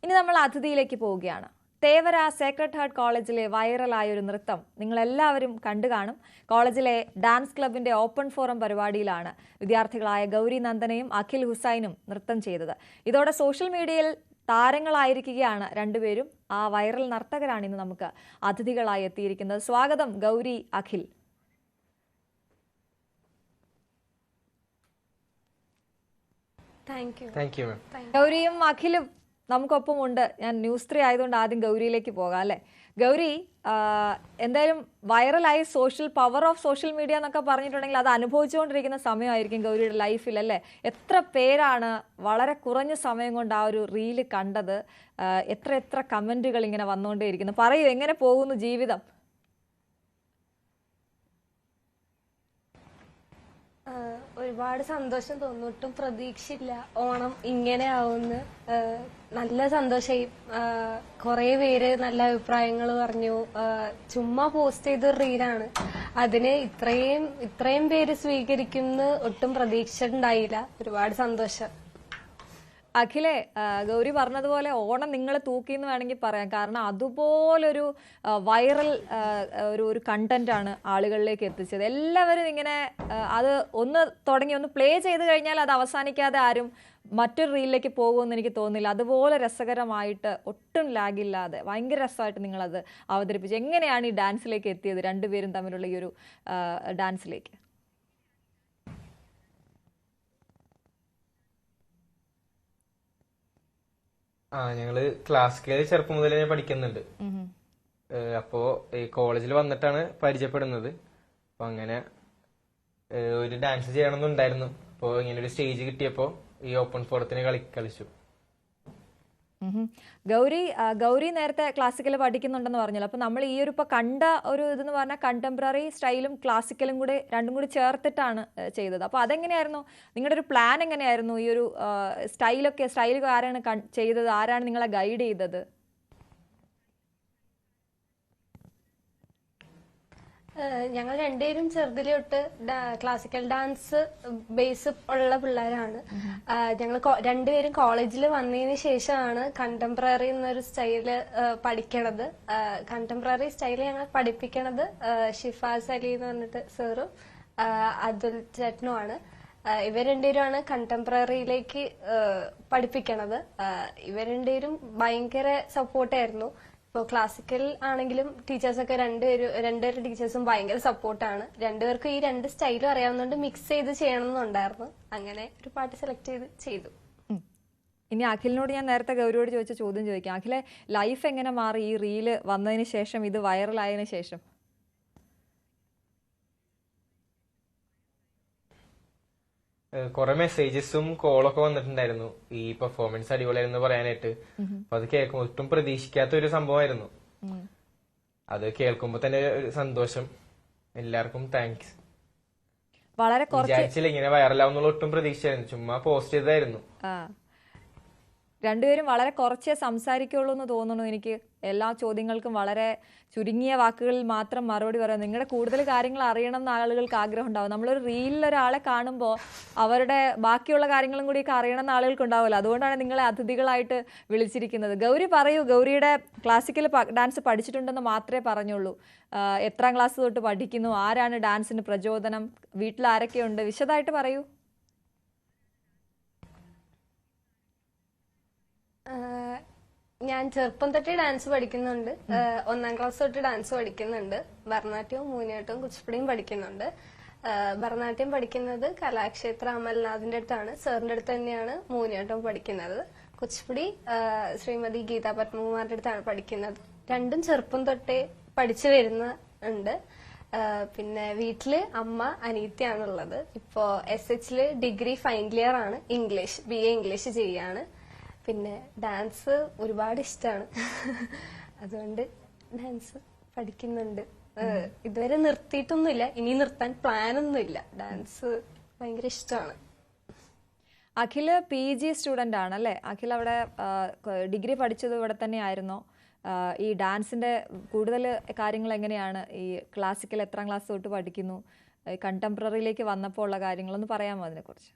ഇനി നമ്മൾ അതിഥിയിലേക്ക് പോവുകയാണ്. തേവര സേക്രഡ് ഹാർട്ട് കോളേജിലെ വൈറലായ ഒരു നൃത്തം നിങ്ങളെല്ലാവരും കണ്ടു കാണും. കോളേജിലെ ഡാൻസ് ക്ലബിന്റെ ഓപ്പൺ ഫോറം പരിപാടിയിലാണ് വിദ്യാർത്ഥികളായ ഗൗരി നന്ദനയും അഖിൽ ഹുസൈനും നൃത്തം ചെയ്തത്. ഇതോടെ സോഷ്യൽ മീഡിയയിൽ താരങ്ങളായിരിക്കുകയാണ് രണ്ടുപേരും. ആ വൈറൽ നർത്തകരാണ് ഇന്ന് നമുക്ക് അതിഥികളായി എത്തിയിരിക്കുന്നത്. സ്വാഗതം ഗൗരി, അഖിൽ. ഗൗരിയും അഖിലും നമുക്കൊപ്പം ഉണ്ട്. ഞാൻ ന്യൂസ് 3 ആയതുകൊണ്ട് ആദ്യം ഗൗരിയിലേക്ക് പോകാം അല്ലേ. ഗൗരി, എന്തായാലും വൈറലായി പവർ ഓഫ് സോഷ്യൽ മീഡിയ എന്നൊക്കെ പറഞ്ഞിട്ടുണ്ടെങ്കിൽ അത് അനുഭവിച്ചുകൊണ്ടിരിക്കുന്ന സമയമായിരിക്കും ഗൗരിയുടെ ലൈഫിൽ അല്ലേ. എത്ര പേരാണ് വളരെ കുറഞ്ഞ സമയം കൊണ്ട് ആ ഒരു റീല് കണ്ടത്? എത്ര കമന്റുകൾ ഇങ്ങനെ വന്നുകൊണ്ടേയിരിക്കുന്നു. പറയൂ, എങ്ങനെ പോകുന്നു ജീവിതം? ഒരുപാട് സന്തോഷം തോന്നുന്നു. ഒട്ടും പ്രതീക്ഷയില്ല ഓണം ഇങ്ങനെ ആവുമെന്ന്. നല്ല സന്തോഷമായി. കുറെ പേര് നല്ല അഭിപ്രായങ്ങൾ പറഞ്ഞു. ചുമ്മാ പോസ്റ്റ് ചെയ്ത റീലാണ്. അതിന് ഇത്രയും പേര് സ്വീകരിക്കുന്ന ഒട്ടും പ്രതീക്ഷ ഉണ്ടായില്ല. ഒരുപാട് സന്തോഷം. അഖിലെ, ഗൗരി പറഞ്ഞതുപോലെ ഓണം നിങ്ങൾ തൂക്കി എന്ന് വേണമെങ്കിൽ പറയാം. കാരണം അതുപോലൊരു വൈറൽ ഒരു കണ്ടന്റ് ആണ് ആളുകളിലേക്ക് എത്തിച്ചത്. എല്ലാവരും ഇങ്ങനെ അത് ഒന്ന് തുടങ്ങി ഒന്ന് പ്ലേ ചെയ്ത് കഴിഞ്ഞാൽ അത് അവസാനിക്കാതെ ആരും മറ്റൊരു റീലിലേക്ക് പോകുമെന്ന് എനിക്ക് തോന്നുന്നില്ല. അതുപോലെ രസകരമായിട്ട്, ഒട്ടും ലാഗില്ലാതെ ഭയങ്കര രസമായിട്ട് നിങ്ങളത് അവതരിപ്പിച്ചു. എങ്ങനെയാണ് ഈ ഡാൻസിലേക്ക് എത്തിയത്, രണ്ടുപേരും തമ്മിലുള്ള ഈ ഒരു ഡാൻസിലേക്ക്? ഞങ്ങള് ക്ലാസിക്കൽ ചെറുപ്പം മുതലേ പഠിക്കുന്നുണ്ട്. അപ്പോ ഈ കോളേജിൽ വന്നിട്ടാണ് പരിചയപ്പെടുന്നത്. അപ്പൊ അങ്ങനെ ഒരു ഡാൻസ് ചെയ്യണമെന്നുണ്ടായിരുന്നു. അപ്പോ ഇങ്ങനെ ഒരു സ്റ്റേജ് കിട്ടിയപ്പോ ഈ ഓപ്പൺ ഫോറത്തിന് കളിച്ചു. ഗൗരി നേരത്തെ ക്ലാസിക്കൽ പഠിക്കുന്നുണ്ടെന്ന് പറഞ്ഞല്ലോ. അപ്പൊ നമ്മൾ ഈ ഒരു ഇപ്പൊ കണ്ട ഒരു ഇതെന്ന് പറഞ്ഞാൽ കണ്ടംപററി സ്റ്റൈലും ക്ലാസിക്കലും കൂടി രണ്ടും കൂടി ചേർത്തിട്ടാണ് ചെയ്തത്. അപ്പൊ അതെങ്ങനെയായിരുന്നു നിങ്ങളുടെ ഒരു പ്ലാൻ? എങ്ങനെയായിരുന്നു ഈ ഒരു സ്റ്റൈൽ ആരാണ് ചെയ്തത്? ആരാണ് നിങ്ങളെ ഗൈഡ് ചെയ്തത്? ഞങ്ങൾ രണ്ടുപേരും ചെറുതിലെ തൊട്ട് ക്ലാസിക്കൽ ഡാൻസ് ബേസ് ഉള്ള പിള്ളേരാണ്. ഞങ്ങൾ രണ്ടുപേരും കോളേജിൽ വന്നതിന് ശേഷമാണ് കണ്ടംപററി എന്നൊരു സ്റ്റൈല് പഠിക്കണത്. കണ്ടംപററി സ്റ്റൈല് ഞങ്ങൾ പഠിപ്പിക്കണത് ഷിഫാസ് അലി എന്ന് പറഞ്ഞിട്ട് സാറും അതുൽ ചേട്ടനുമാണ്. ഇവർ രണ്ടുപേരുമാണ് കണ്ടംപററിയിലേക്ക് പഠിപ്പിക്കണത്. ഇവർ രണ്ടുപേരും ഭയങ്കര സപ്പോർട്ടായിരുന്നു. ഇപ്പോൾ ക്ലാസിക്കൽ ആണെങ്കിലും ടീച്ചേഴ്സൊക്കെ രണ്ടുപേരും ടീച്ചേഴ്സും ഭയങ്കര സപ്പോർട്ടാണ്. രണ്ടുപേർക്കും ഈ രണ്ട് സ്റ്റൈലും അറിയാവുന്നതുകൊണ്ട് മിക്സ് ചെയ്ത് ചെയ്യണമെന്നുണ്ടായിരുന്നു. അങ്ങനെ ഒരു പാട്ട് സെലക്ട് ചെയ്തു. ഇനി അഖിലിനോട് ഞാൻ നേരത്തെ ഗൗരിയോട് ചോദിച്ച ചോദ്യം ചോദിക്കാം. അഖിലെ, ലൈഫ് എങ്ങനെ മാറി ഈ റീല് വന്നതിന് ശേഷം, ഇത് വൈറലായതിനു ശേഷം? കുറെ മെസ്സേജസും കോളൊക്കെ വന്നിട്ടുണ്ടായിരുന്നു ഈ പെർഫോമൻസ് അടിപൊളിയായിരുന്നു പറയാനായിട്ട്. അപ്പൊ അത് കേൾക്കുമ്പോൾ ഒട്ടും പ്രതീക്ഷിക്കാത്ത ഒരു സംഭവമായിരുന്നു. അത് കേൾക്കുമ്പോ തന്നെ ഒരു സന്തോഷം. എല്ലാവർക്കും താങ്ക്സ്. വിചാരിച്ചില്ല ഇങ്ങനെ വൈറലാവുന്നുള്ള ഒട്ടും പ്രതീക്ഷയായിരുന്നു. ചുമ്മാ പോസ്റ്റ് ചെയ്തായിരുന്നു. രണ്ടുപേരും വളരെ കുറച്ചേ സംസാരിക്കുള്ളൂ എന്ന് തോന്നുന്നു എനിക്ക്. എല്ലാ ചോദ്യങ്ങൾക്കും വളരെ ചുരുങ്ങിയ വാക്കുകളിൽ മാത്രം മറുപടി പറയാം. നിങ്ങളുടെ കൂടുതൽ കാര്യങ്ങൾ അറിയണം എന്ന് ആളുകൾക്ക് ആഗ്രഹം ഉണ്ടാവും. നമ്മളൊരു റീലിൽ ഒരാളെ കാണുമ്പോൾ അവരുടെ ബാക്കിയുള്ള കാര്യങ്ങളും കൂടിയൊക്കെ അറിയണം എന്ന് ആളുകൾക്ക് ഉണ്ടാവില്ല. അതുകൊണ്ടാണ് നിങ്ങളെ അതിഥികളായിട്ട് വിളിച്ചിരിക്കുന്നത്. ഗൗരി പറയൂ, ഗൗരിയുടെ ക്ലാസിക്കൽ ഡാൻസ് പഠിച്ചിട്ടുണ്ടെന്ന് മാത്രമേ പറഞ്ഞുള്ളൂ. എത്രാം ക്ലാസ് തൊട്ട് പഠിക്കുന്നു? ആരാണ് ഡാൻസിന് പ്രചോദനം? വീട്ടിൽ ആരൊക്കെയുണ്ട്? വിശദമായിട്ട് പറയൂ. ഞാൻ ചെറുപ്പം തൊട്ടേ ഡാൻസ് പഠിക്കുന്നുണ്ട്. 1ാം ക്ലാസ് തൊട്ട് ഡാൻസ് പഠിക്കുന്നുണ്ട്. ഭരതനാട്യവും മോഹിനിയാട്ടവും കുച്ചിപ്പുടിയും പഠിക്കുന്നുണ്ട്. ഭരതനാട്യം പഠിക്കുന്നത് കലാക്ഷേത്ര അമൽനാഥിന്റെ അടുത്താണ്. സാറിന്റെ അടുത്ത് തന്നെയാണ് മോഹിനിയാട്ടം പഠിക്കുന്നത്. കുച്ചിപ്പുടി ശ്രീമതി ഗീതാ പത്മകുമാറിന്റെ അടുത്താണ് പഠിക്കുന്നത്. രണ്ടും ചെറുപ്പം തൊട്ടേ പഠിച്ചു വരുന്നുണ്ട്. പിന്നെ വീട്ടില് അമ്മ അനിയത്തിയാണുള്ളത്. ഇപ്പോ SH ഡിഗ്രി ഫൈനൽ ഇയർ ആണ്. BA ഇംഗ്ലീഷ് ചെയ്യാണ്. പിന്നെ ഡാൻസ് ഒരുപാട് ഇഷ്ടമാണ്. അതുകൊണ്ട് ഡാൻസ് പഠിക്കുന്നുണ്ട്. ഇതുവരെ നിർത്തിയിട്ടൊന്നുമില്ല. ഇനി നിർത്താൻ പ്ലാനൊന്നുമില്ല. ഡാൻസ് ഭയങ്കര ഇഷ്ടമാണ്. അഖില് PG സ്റ്റുഡന്റ് ആണ് അല്ലേ? അഖിൽ അവിടെ ഡിഗ്രി പഠിച്ചത് ഇവിടെ തന്നെ ആയിരുന്നോ? ഈ ഡാൻസിന്റെ കൂടുതൽ കാര്യങ്ങൾ എങ്ങനെയാണ്? ഈ ക്ലാസിക്കൽ എത്രാം ക്ലാസ് തൊട്ട് പഠിക്കുന്നു? കണ്ടംപററിയിലേക്ക് വന്നപ്പോൾ ഉള്ള കാര്യങ്ങളൊന്ന് പറയാമോ അതിനെക്കുറിച്ച്?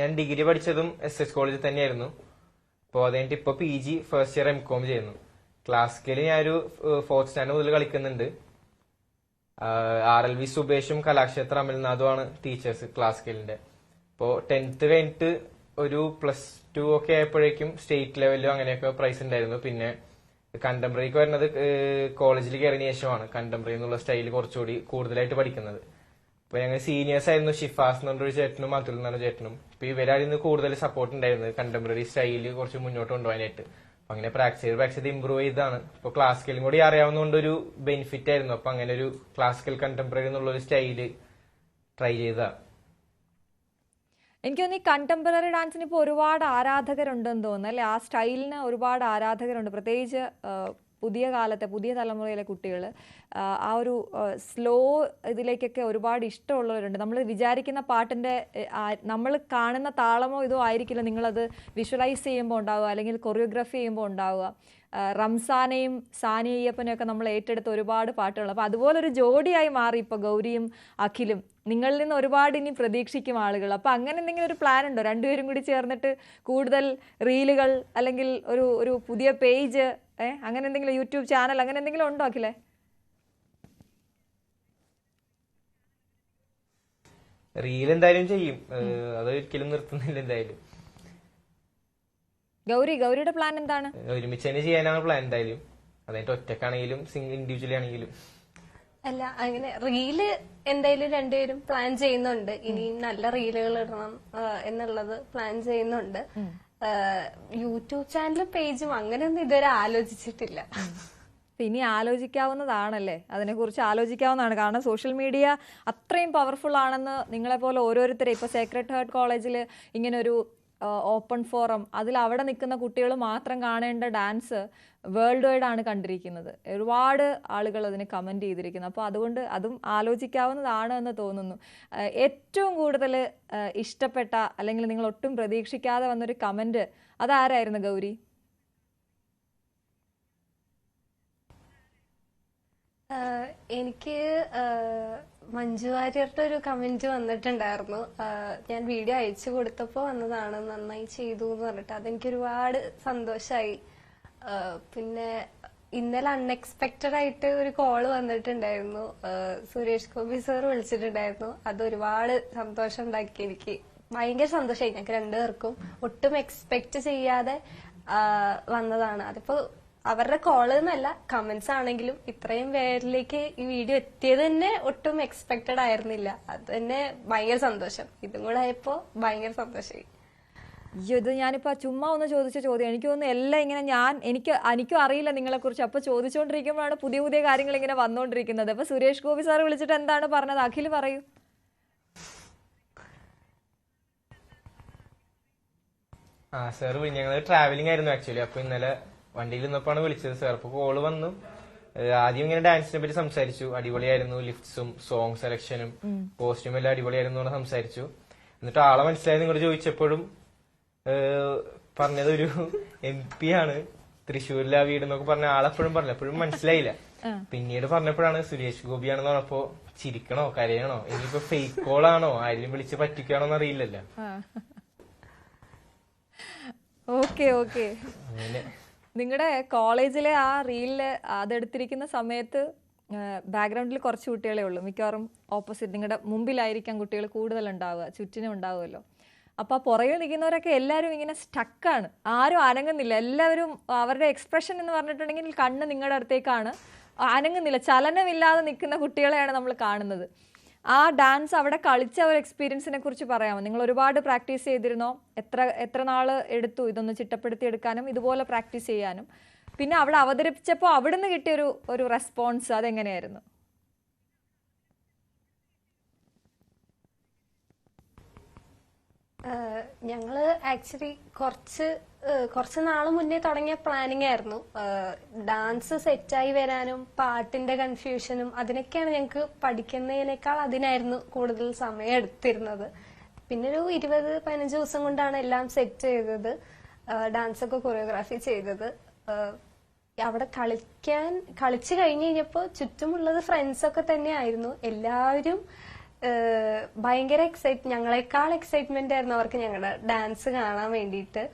ഞാൻ ഡിഗ്രി പഠിച്ചതും SH കോളേജിൽ തന്നെയായിരുന്നു. അപ്പോൾ അത് കഴിഞ്ഞിട്ട് ഇപ്പൊ PG ഫസ്റ്റ് ഇയർ MCOM ചെയ്യുന്നു. ക്ലാസിക്കല് ഞാനൊരു 4th സ്റ്റാൻഡേർഡ് മുതൽ കളിക്കുന്നുണ്ട്. RLV സുബേഷും കലാക്ഷേത്ര അമൽനാഥുമാണ് ടീച്ചേഴ്സ് ക്ലാസിക്കലിന്റെ. ഇപ്പോൾ 10th കഴിഞ്ഞിട്ട് ഒരു +2 ഒക്കെ ആയപ്പോഴേക്കും സ്റ്റേറ്റ് ലെവലിലും അങ്ങനെയൊക്കെ പ്രൈസ് ഉണ്ടായിരുന്നു. പിന്നെ കണ്ടംപററിക്ക് വരുന്നത് കോളേജിൽ കയറിയ ശേഷമാണ് കണ്ടംപററി എന്നുള്ള സ്റ്റൈൽ കുറച്ചുകൂടി കൂടുതലായിട്ട് പഠിക്കുന്നത്. അപ്പൊ ഞങ്ങൾ സീനിയേഴ്സ് ആയിരുന്നു, ഷിഫാസ് എന്ന് പറഞ്ഞൊരു ചേട്ടനും അതുൽ എന്ന് പറഞ്ഞ ചേട്ടനും. അപ്പൊ ഇവരായിരുന്നു കൂടുതൽ സപ്പോർട്ട് ഉണ്ടായിരുന്നത് കണ്ടംപററി സ്റ്റൈലിൽ കുറച്ച് മുന്നോട്ട് കൊണ്ടുപോകാനായിട്ട്. അപ്പൊ അങ്ങനെ പ്രാക്ടീസ് ചെയ്ത് ഇമ്പ്രൂവ് ചെയ്താണ്. ഇപ്പൊ ക്ലാസിക്കലും കൂടി അറിയാവുന്നതുകൊണ്ട് ഒരു ബെനിഫിറ്റ് ആയിരുന്നു. അപ്പൊ അങ്ങനെ ഒരു ക്ലാസിക്കൽ കണ്ടംപററി എന്നുള്ള ഒരു സ്റ്റൈല് ട്രൈ ചെയ്താ. എനിക്ക് തോന്നുന്നു ഈ കണ്ടംപററി ഡാൻസിന് ഇപ്പോൾ ഒരുപാട് ആരാധകരുണ്ടെന്ന് തോന്നുന്നു അല്ലേ? ആ സ്റ്റൈലിന് ഒരുപാട് ആരാധകരുണ്ട്, പ്രത്യേകിച്ച് പുതിയ കാലത്തെ പുതിയ തലമുറയിലെ കുട്ടികൾ ആ ഒരു സ്ലോ ഇതിലേക്കൊക്കെ ഒരുപാട് ഇഷ്ടമുള്ളവരുണ്ട്. നമ്മൾ വിചാരിക്കുന്ന പാട്ടിൻ്റെ നമ്മൾ കാണുന്ന താളമോ ഇതോ ആയിരിക്കില്ല നിങ്ങളത് വിഷ്വലൈസ് ചെയ്യുമ്പോൾ ഉണ്ടാവുക, അല്ലെങ്കിൽ കൊറിയോഗ്രാഫി ചെയ്യുമ്പോൾ ഉണ്ടാവുക. റംസാനെയും സാനി അയ്യപ്പനെയൊക്കെ നമ്മൾ ഏറ്റെടുത്ത ഒരുപാട് പാട്ടുകൾ. അപ്പോൾ അതുപോലൊരു ജോഡിയായി മാറി ഇപ്പോൾ ഗൗരിയും അഖിലും. നിങ്ങളിൽ നിന്ന് ഒരുപാട് ഇനി പ്രതീക്ഷിക്കും ആളുകൾ. അപ്പോൾ അങ്ങനെ എന്തെങ്കിലും ഒരു പ്ലാൻ ഉണ്ടോ രണ്ടുപേരും കൂടി ചേർന്നിട്ട് കൂടുതൽ റീലുകൾ അല്ലെങ്കിൽ ഒരു പുതിയ പേജ് അങ്ങനെ എന്തെങ്കിലും യൂട്യൂബ് ചാനൽ അങ്ങനെ എന്തെങ്കിലും ഉണ്ടോ അഖിലേ? റീൽ എന്തായാലും ചെയ്യും, അത് ഒരിക്കലും നിർത്തുന്നില്ല എന്തായാലും. ഗൗരിയുടെ പ്ലാൻ എന്താണ്? ഒരുമിച്ച് തന്നെ ചെയ്യാനാണ് പ്ലാൻ എന്തായാലും. അതായത് ഒറ്റക്കാണെങ്കിലും ഇൻഡിവിജ്വലി ആണെങ്കിലും. അല്ല, അങ്ങനെ റീല് എന്തായാലും രണ്ടുപേരും പ്ലാൻ ചെയ്യുന്നുണ്ട്. ഇനി നല്ല റീലുകൾ ഇടണം എന്നുള്ളത് പ്ലാൻ ചെയ്യുന്നുണ്ട്. യൂട്യൂബ് ചാനലും പേജും അങ്ങനെയൊന്നും ഇതുവരെ ആലോചിച്ചിട്ടില്ല. ഇനി ആലോചിക്കാവുന്നതാണല്ലേ, അതിനെക്കുറിച്ച് ആലോചിക്കാവുന്നതാണ്. കാരണം സോഷ്യൽ മീഡിയ അത്രയും പവർഫുൾ ആണെന്ന് നിങ്ങളെപ്പോലെ ഓരോരുത്തരെ ഇപ്പോൾ സേക്രഡ് ഹാർട്ട് കോളേജിൽ ഇങ്ങനൊരു ഓപ്പൺ ഫോറം, അതിൽ അവിടെ നിൽക്കുന്ന കുട്ടികൾ മാത്രം കാണേണ്ട ഡാൻസ് വേൾഡ് വൈഡ് ആണ് കണ്ടിരിക്കുന്നത്. ഒരുപാട് ആളുകൾ അതിന് കമൻറ്റ് ചെയ്തിരിക്കുന്നു. അപ്പോൾ അതുകൊണ്ട് അതും ആലോചിക്കാവുന്നതാണ് എന്ന് തോന്നുന്നു. ഏറ്റവും കൂടുതൽ ഇഷ്ടപ്പെട്ട അല്ലെങ്കിൽ നിങ്ങൾ ഒട്ടും പ്രതീക്ഷിക്കാതെ വന്നൊരു കമൻറ്റ് അതാരായിരുന്നു ഗൗരി? എനിക്ക് മഞ്ജു വാര്യരുടെ ഒരു കമന്റ് വന്നിട്ടുണ്ടായിരുന്നു. ഞാൻ വീഡിയോ അയച്ചു കൊടുത്തപ്പോ വന്നതാണ്, നന്നായി ചെയ്തു എന്ന് പറഞ്ഞിട്ട്. അതെനിക്ക് ഒരുപാട് സന്തോഷായി. പിന്നെ ഇന്നലെ അൺഎക്സ്പെക്റ്റഡ് ആയിട്ട് ഒരു കോള് വന്നിട്ടുണ്ടായിരുന്നു, സുരേഷ് ഗോപി സാർ വിളിച്ചിട്ടുണ്ടായിരുന്നു. അത് ഒരുപാട് സന്തോഷം ഉണ്ടാക്കി. എനിക്ക് ഭയങ്കര സന്തോഷമായി. ഞങ്ങൾക്ക് രണ്ടുപേർക്കും ഒട്ടും എക്സ്പെക്ട് ചെയ്യാതെ വന്നതാണ്. അതിപ്പോ അവരുടെ കോള് എന്നല്ല, കമന്റ്സ് ആണെങ്കിലും ഇത്രയും പേരിലേക്ക് ഈ വീഡിയോ എത്തിയത് തന്നെ ഒട്ടും എക്സ്പെക്റ്റഡ് ആയിരുന്നില്ല. അത് തന്നെ ഭയങ്കര സന്തോഷം. ഇതും കൂടെ ആയപ്പോ ഭയങ്കര സന്തോഷമായി. ഇത് ഞാനിപ്പോൾ ചുമ്മാ ഒന്ന് ചോദിച്ച ചോദ്യം. എനിക്ക് തോന്നുന്നു എല്ലാം ഇങ്ങനെ എനിക്കും അറിയില്ല നിങ്ങളെക്കുറിച്ച്. അപ്പോൾ ചോദിച്ചുകൊണ്ടിരിക്കുമ്പോഴാണ് പുതിയ പുതിയ കാര്യങ്ങൾ ഇങ്ങനെ വന്നുകൊണ്ടിരിക്കുന്നത്. അപ്പോൾ സുരേഷ് ഗോപി സാർ വിളിച്ചിട്ട് എന്താണ് പറഞ്ഞത്? അഖിൽ പറയൂ. സാർ ഞങ്ങൾ ട്രാവലിംഗ് ആയിരുന്നു ആക്ച്വലി. അപ്പൊ ഇന്നലെ വണ്ടിയിൽ നിന്നപ്പോഴാണ് വിളിച്ചത് സാർ. അപ്പൊ കോള് വന്നു. ആദ്യം ഇങ്ങനെ ഡാൻസിനെ പറ്റി സംസാരിച്ചു. അടിപൊളിയായിരുന്നു, ലിഫ്റ്റ്സും സോങ് സെലക്ഷനും കോസ്റ്റ്യൂം എല്ലാം അടിപൊളിയായിരുന്നു സംസാരിച്ചു. എന്നിട്ട് ആളെ മനസ്സിലായത് ഇങ്ങോട്ട് ചോദിച്ചപ്പോഴും പറഞ്ഞത് ഒരു MP ആണ്, തൃശ്ശൂരിലെ ആ വീട് എന്നൊക്കെ പറഞ്ഞ ആളെപ്പോഴും പറഞ്ഞു. എപ്പോഴും മനസ്സിലായില്ല. പിന്നീട് പറഞ്ഞപ്പോഴാണ് സുരേഷ് ഗോപിയാണെന്ന് പറഞ്ഞപ്പോ ചിരിക്കണോ കരയണോ ഇനിയിപ്പോ ഫേക്ക് കോളാണോ ആരെയും വിളിച്ച് പറ്റിക്കാണോ എന്ന് അറിയില്ലല്ലോ. Okay okay. നിങ്ങളുടെ കോളേജിലെ ആ റീലില് അതെടുത്തിരിക്കുന്ന സമയത്ത് ബാക്ക്ഗ്രൗണ്ടിൽ കുറച്ച് കുട്ടികളെ ഉള്ളൂ. മിക്കവാറും ഓപ്പോസിറ്റ് നിങ്ങളുടെ മുമ്പിലായിരിക്കാം കുട്ടികൾ കൂടുതൽ ഉണ്ടാവുക, ചുറ്റിനും ഉണ്ടാവുമല്ലോ. അപ്പോൾ പുറകിൽ നിൽക്കുന്നവരൊക്കെ എല്ലാവരും ഇങ്ങനെ സ്റ്റക്കാണ്, ആരും അനങ്ങുന്നില്ല. എല്ലാവരും അവരുടെ എക്സ്പ്രഷൻ എന്ന് പറഞ്ഞിട്ടുണ്ടെങ്കിൽ കണ്ണ് നിങ്ങളുടെ അടുത്തേക്കാണ്, അനങ്ങുന്നില്ല, ചലനമില്ലാതെ നിൽക്കുന്ന കുട്ടികളെയാണ് നമ്മൾ കാണുന്നത്. ആ ഡാൻസ് അവിടെ കളിച്ച ഒരു എക്സ്പീരിയൻസിനെ കുറിച്ച് പറയാമോ? നിങ്ങൾ ഒരുപാട് പ്രാക്ടീസ് ചെയ്തിരുന്നോ? എത്ര നാൾ എടുത്തു ഇതൊന്ന് ചിട്ടപ്പെടുത്തി എടുക്കാനും ഇതുപോലെ പ്രാക്ടീസ് ചെയ്യാനും? പിന്നെ അവിടെ അവതരിപ്പിച്ചപ്പോൾ അവിടുന്ന് കിട്ടിയ ഒരു റെസ്പോൺസ് അതെങ്ങനെയായിരുന്നു? ഞങ്ങള് ആക്ച്വലി കുറച്ച് നാൾ മുന്നേ തുടങ്ങിയ പ്ലാനിങ് ആയിരുന്നു. ഡാൻസ് സെറ്റായി വരാനും പാട്ടിന്റെ കൺഫ്യൂഷനും അതിനൊക്കെയാണ് ഞങ്ങൾക്ക് പഠിക്കുന്നതിനേക്കാൾ അതിനായിരുന്നു കൂടുതൽ സമയം എടുത്തിരുന്നത്. പിന്നെ ഒരു 20-15 ദിവസം കൊണ്ടാണ് എല്ലാം സെറ്റ് ചെയ്തത്, ഡാൻസ് ഒക്കെ കൊറിയോഗ്രാഫി ചെയ്തത്. അവിടെ കളിച്ചു കഴിഞ്ഞ് കഴിഞ്ഞപ്പോ ചുറ്റുമുള്ളത് ഫ്രണ്ട്സ് ഒക്കെ തന്നെ ആയിരുന്നു. എല്ലാവരും ഭയങ്കര ഞങ്ങളെക്കാൾ എക്സൈറ്റ്മെന്റ് ആയിരുന്നു അവർക്ക് ഞങ്ങളുടെ ഡാൻസ് കാണാൻ വേണ്ടിയിട്ട്.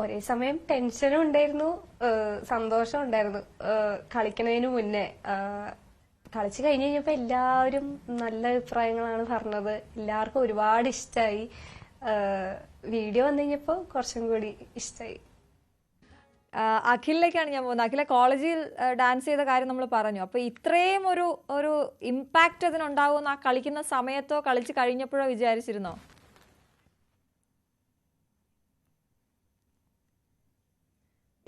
ഒരേ സമയം ടെൻഷനും ഉണ്ടായിരുന്നു, സന്തോഷം ഉണ്ടായിരുന്നു. കളിക്കുന്നതിന് മുന്നേ കളിച്ചു കഴിഞ്ഞ് കഴിഞ്ഞപ്പോ എല്ലാവരും നല്ല അഭിപ്രായങ്ങളാണ് പറഞ്ഞത്. എല്ലാവർക്കും ഒരുപാട് ഇഷ്ടമായി. വീഡിയോ വന്നു കഴിഞ്ഞപ്പോ കുറച്ചും കൂടി ഇഷ്ടമായി. അഖിലിലേക്കാണ് ഞാൻ പോകുന്നത്. അഖില കോളേജിൽ ഡാൻസ് ചെയ്ത കാര്യം നമ്മൾ പറഞ്ഞു. അപ്പൊ ഇത്രയും ഒരു ഒരു ഇമ്പാക്റ്റ് അതിനുണ്ടാവുമെന്ന് ആ കളിക്കുന്ന സമയത്തോ കളിച്ച് കഴിഞ്ഞപ്പോഴോ വിചാരിച്ചിരുന്നോ?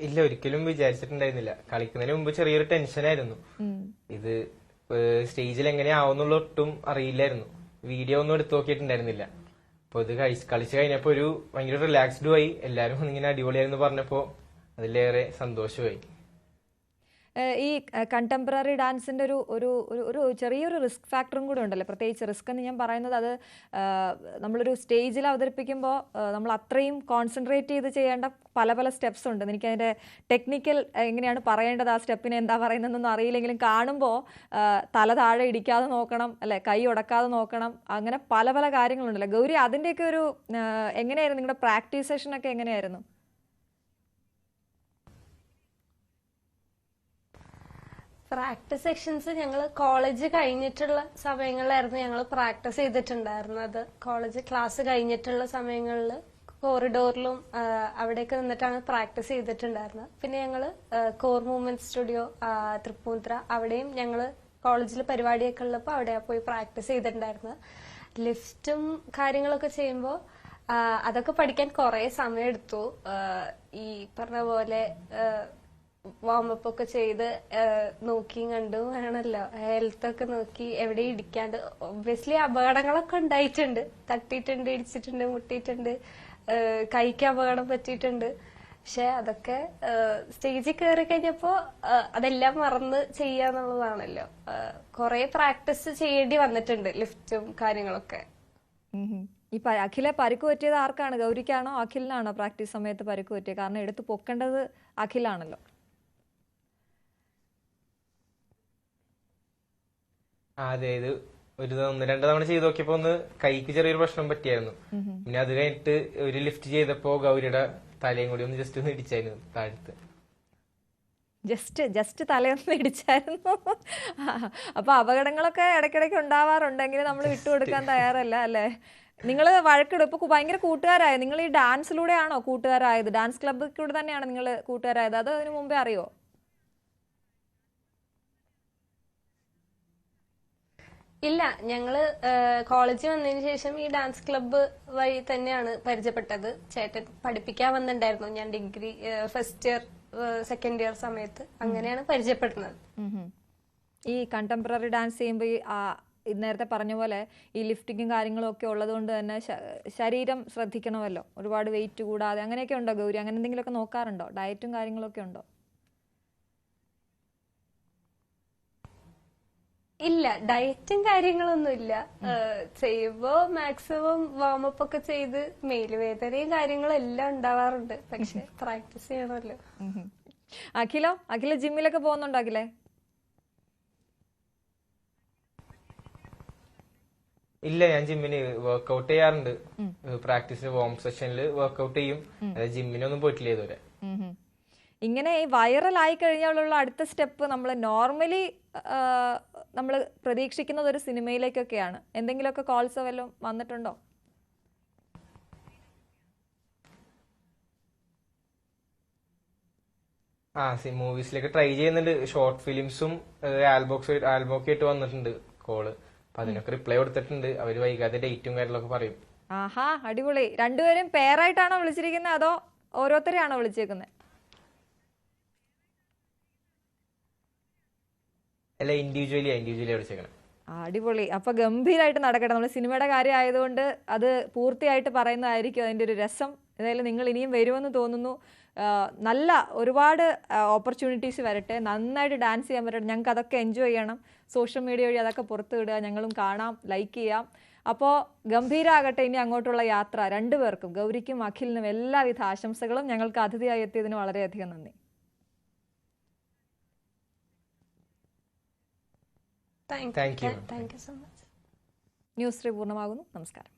ഇല്ല, ഒരിക്കലും വിചാരിച്ചിട്ടുണ്ടായിരുന്നില്ല. കളിക്കുന്നതിന് മുമ്പ് ചെറിയൊരു ടെൻഷനായിരുന്നു. ഇത് സ്റ്റേജിൽ എങ്ങനെയാവുന്നുള്ള ഒട്ടും അറിയില്ലായിരുന്നു. വീഡിയോ ഒന്നും എടുത്തു നോക്കിയിട്ടുണ്ടായിരുന്നില്ല. അപ്പൊ ഇത് കളിച്ചു കഴിഞ്ഞപ്പോ ഒരു ഭയങ്കര റിലാക്സ്ഡും ആയി. എല്ലാരും ഇങ്ങനെ അടിപൊളിയായിരുന്നു പറഞ്ഞപ്പോ അതിലേറെ സന്തോഷമായി. ഈ കണ്ടംപററി ഡാൻസിന്റെ ഒരു ഒരു ഒരു ചെറിയൊരു റിസ്ക് ഫാക്ടറും കൂടെ ഉണ്ടല്ലോ. പ്രത്യേകിച്ച് റിസ്ക് എന്ന് ഞാൻ പറയുന്നത്, അത് നമ്മളൊരു സ്റ്റേജിൽ അവതരിപ്പിക്കുമ്പോൾ നമ്മൾ അത്രയും കോൺസെൻട്രേറ്റ് ചെയ്ത് ചെയ്യേണ്ട പല പല സ്റ്റെപ്സ് ഉണ്ട്. എനിക്കതിൻ്റെ ടെക്നിക്കൽ എങ്ങനെയാണ് പറയേണ്ടത്, ആ സ്റ്റെപ്പിനെ എന്താ പറയുന്നതെന്നൊന്നും അറിയില്ലെങ്കിലും കാണുമ്പോൾ തല താഴെ ഇടിക്കാതെ നോക്കണം, അല്ലെ, കൈ ഉടക്കാതെ നോക്കണം, അങ്ങനെ പല പല കാര്യങ്ങളുണ്ടല്ലോ. ഗൗരി, അതിൻ്റെയൊക്കെ ഒരു എങ്ങനെയായിരുന്നു നിങ്ങളുടെ പ്രാക്ടീസ് സെഷനൊക്കെ എങ്ങനെയായിരുന്നു? പ്രാക്ടീസ് സെഷൻസ് ഞങ്ങൾ കോളേജ് കഴിഞ്ഞിട്ടുള്ള സമയങ്ങളിലായിരുന്നു ഞങ്ങൾ പ്രാക്ടീസ് ചെയ്തിട്ടുണ്ടായിരുന്നത്. കോളേജ് ക്ലാസ് കഴിഞ്ഞിട്ടുള്ള സമയങ്ങളിൽ കോറിഡോറിലും അവിടെയൊക്കെ നിന്നിട്ടാണ് പ്രാക്ടീസ് ചെയ്തിട്ടുണ്ടായിരുന്നത്. പിന്നെ ഞങ്ങൾ കോർ മൂവ്മെന്റ് സ്റ്റുഡിയോ തൃപ്പൂണിത്തുറ, അവിടെയും ഞങ്ങൾ കോളേജിൽ പരിപാടിയൊക്കെ ഉള്ളപ്പോൾ അവിടെ പോയി പ്രാക്ടീസ് ചെയ്തിട്ടുണ്ടായിരുന്നത്. ലിഫ്റ്റും കാര്യങ്ങളൊക്കെ ചെയ്യുമ്പോൾ അതൊക്കെ പഠിക്കാൻ കുറെ സമയം എടുത്തു. ഈ പറഞ്ഞ പോലെ വാമപ്പ് ഒക്കെ ചെയ്ത് നോക്കിയും കണ്ടു വേണമല്ലോ, ഹെൽത്ത് ഒക്കെ നോക്കി എവിടെ ഇടിക്കാണ്ട്. ഒബ്വിയസ്ലി അപകടങ്ങളൊക്കെ ഉണ്ടായിട്ടുണ്ട്, തട്ടിയിട്ടുണ്ട്, ഇടിച്ചിട്ടുണ്ട്, മുട്ടിയിട്ടുണ്ട്, കൈക്ക് അപകടം പറ്റിയിട്ടുണ്ട്. പക്ഷെ അതൊക്കെ സ്റ്റേജിൽ കയറി കഴിഞ്ഞപ്പോ അതെല്ലാം മറന്ന് ചെയ്യാന്നുള്ളതാണല്ലോ. കുറെ പ്രാക്ടീസ് ചെയ്യേണ്ടി വന്നിട്ടുണ്ട് ലിഫ്റ്റും കാര്യങ്ങളൊക്കെ. ഈ അഖിലെ പരിക്ക് പറ്റിയത് ആർക്കാണ്? ഗൗരിക്കാണോ അഖിലിനാണോ പ്രാക്ടീസ് സമയത്ത് പരിക്ക് പറ്റിയത്? കാരണം എടുത്ത് പൊക്കേണ്ടത് അഖിലാണല്ലോ. അതെ, ഇത് ഒന്ന് രണ്ട് തവണ ചെയ്ത് നോക്കിയപ്പോ ഒന്ന് കൈക്ക് ചെറിയൊരു പ്രശ്നം പറ്റിയായിരുന്നു. പിന്നെ അത് കഴിഞ്ഞിട്ട് ഒരു ലിഫ്റ്റ് ചെയ്തപ്പോ ഗൗരിയുടെ തലയും കൂടി ഒന്ന് ജസ്റ്റ് ഒന്ന് ഇടിച്ചായിരുന്നു താഴത്ത്. ജസ്റ്റ് തലയൊന്നും ഇടിച്ചായിരുന്നു. അപ്പൊ അപകടങ്ങളൊക്കെ ഇടയ്ക്കിടയ്ക്ക് ഉണ്ടാവാറുണ്ടെങ്കിൽ നമ്മൾ വിട്ടുകൊടുക്കാൻ തയ്യാറല്ല, അല്ലേ? നിങ്ങൾ വഴക്കിടും. ഇപ്പൊ ഭയങ്കര കൂട്ടുകാരായത് നിങ്ങൾ ഈ ഡാൻസിലൂടെയാണോ കൂട്ടുകാരായത്? ഡാൻസ് ക്ലബ്ബിൽ കൂടെ തന്നെയാണ് നിങ്ങൾ കൂട്ടുകാരായത്, അത് അതിനു മുമ്പേ അറിയോ? ഇല്ല, ഞങ്ങള് കോളേജിൽ വന്നതിന് ശേഷം ഈ ഡാൻസ് ക്ലബ്ബ് വഴി തന്നെയാണ് പരിചയപ്പെട്ടത്. ചേട്ടൻ പഠിപ്പിക്കാൻ വന്നിട്ടുണ്ടായിരുന്നു, ഞാൻ degree first year second year സമയത്ത്. അങ്ങനെയാണ് പരിചയപ്പെടുന്നത്. ഈ കണ്ടംപററി ഡാൻസ് ചെയ്യുമ്പോൾ നേരത്തെ പറഞ്ഞ പോലെ ഈ ലിഫ്റ്റിങ്ങും കാര്യങ്ങളും ഒക്കെ ഉള്ളത് കൊണ്ട് തന്നെ ശരീരം ശ്രദ്ധിക്കണമല്ലോ, ഒരുപാട് വെയിറ്റ് കൂടാതെ. അങ്ങനെയൊക്കെ ഉണ്ടോ ഗൗരി? അങ്ങനെ എന്തെങ്കിലുമൊക്കെ നോക്കാറുണ്ടോ? ഡയറ്റും കാര്യങ്ങളൊക്കെ ഉണ്ടോ? ഇല്ല, ഡയറ്റും കാര്യങ്ങളൊന്നും ഇല്ല. ചെയ്യുമ്പോ മാക്സിമം വാമപ്പ് ഒക്കെ ചെയ്ത് മേലുവേദനയും കാര്യങ്ങളും എല്ലാം ഉണ്ടാവാറുണ്ട്. പക്ഷെ പ്രാക്ടീസ് ചെയ്യണമല്ലോ. അഖില ജിമ്മിലൊക്കെ പോകുന്നുണ്ടോ അഖിലേ? ഇല്ല, ഞാൻ ജിമ്മിന് വർക്ക്ഔട്ട് ചെയ്യാറുണ്ട്. പ്രാക്ടീസിന് വോം സെഷനിൽ വർക്ക്ഔട്ട് ചെയ്യും. ജിമ്മിനൊന്നും പോയിട്ടില്ല ഇതുവരെ. ഇങ്ങനെ ഈ വൈറൽ ആയി കഴിഞ്ഞാലുള്ള അടുത്ത സ്റ്റെപ്പ് നമ്മൾ നോർമലി നമ്മൾ പ്രതീക്ഷിക്കുന്നത് ഒരു സിനിമയിലേക്കൊക്കെയാണ്. എന്തെങ്കിലുമൊക്കെ കോൾസോ വല്ലതും വന്നിട്ടുണ്ടോ? മൂവീസിലേക്ക് ട്രൈ ചെയ്യുന്നുണ്ട്. ഷോർട്ട് ഫിലിംസും ആൽബമൊക്കെ ആയിട്ട് വന്നിട്ടുണ്ട് കോള്. അപ്പൊ അതിനൊക്കെ റിപ്ലൈ കൊടുത്തിട്ടുണ്ട്. അവര് വൈകാതെ ഡേറ്റും കാര്യങ്ങളൊക്കെ പറയും. ആഹാ, അടിപൊളി. രണ്ടുപേരും പെയറായിട്ടാണോ വിളിച്ചിരിക്കുന്നത് അതോ ഓരോരുത്തരെയാണോ വിളിച്ചേക്കുന്നത്? അല്ല, ഇൻഡിവിജ്വലി വിളിച്ചേക്കണം. അടിപൊളി. അപ്പൊ ഗംഭീരമായിട്ട് നടക്കട്ടെ. നമ്മൾ സിനിമയുടെ കാര്യം ആയതുകൊണ്ട് അത് പൂർത്തിയായിട്ട് പറയുന്നതായിരിക്കും അതിന്റെ ഒരു രസം. ഏതായാലും നിങ്ങൾ ഇനിയും വരുമെന്ന് തോന്നുന്നു. നല്ല ഒരുപാട് ഓപ്പർച്യൂണിറ്റീസ് വരട്ടെ. നന്നായിട്ട് ഡാൻസ് ചെയ്യാൻ പറ്റട്ടെ. ഞങ്ങൾക്ക് അതൊക്കെ എൻജോയ് ചെയ്യണം. സോഷ്യൽ മീഡിയ വഴി അതൊക്കെ പുറത്ത് വിടുക, ഞങ്ങളും കാണാം, ലൈക്ക് ചെയ്യാം. അപ്പോൾ ഗംഭീരാകട്ടെ ഇനി അങ്ങോട്ടുള്ള യാത്ര രണ്ടുപേർക്കും, ഗൗരിക്കും അഖിലിനും എല്ലാവിധ ആശംസകളും. ഞങ്ങൾക്ക് അതിഥിയായി എത്തിയതിന് വളരെയധികം നന്ദി. Thank you. Thank you so much. News 3 പൂർണ്ണമാകുന്നു. നമസ്കാരം.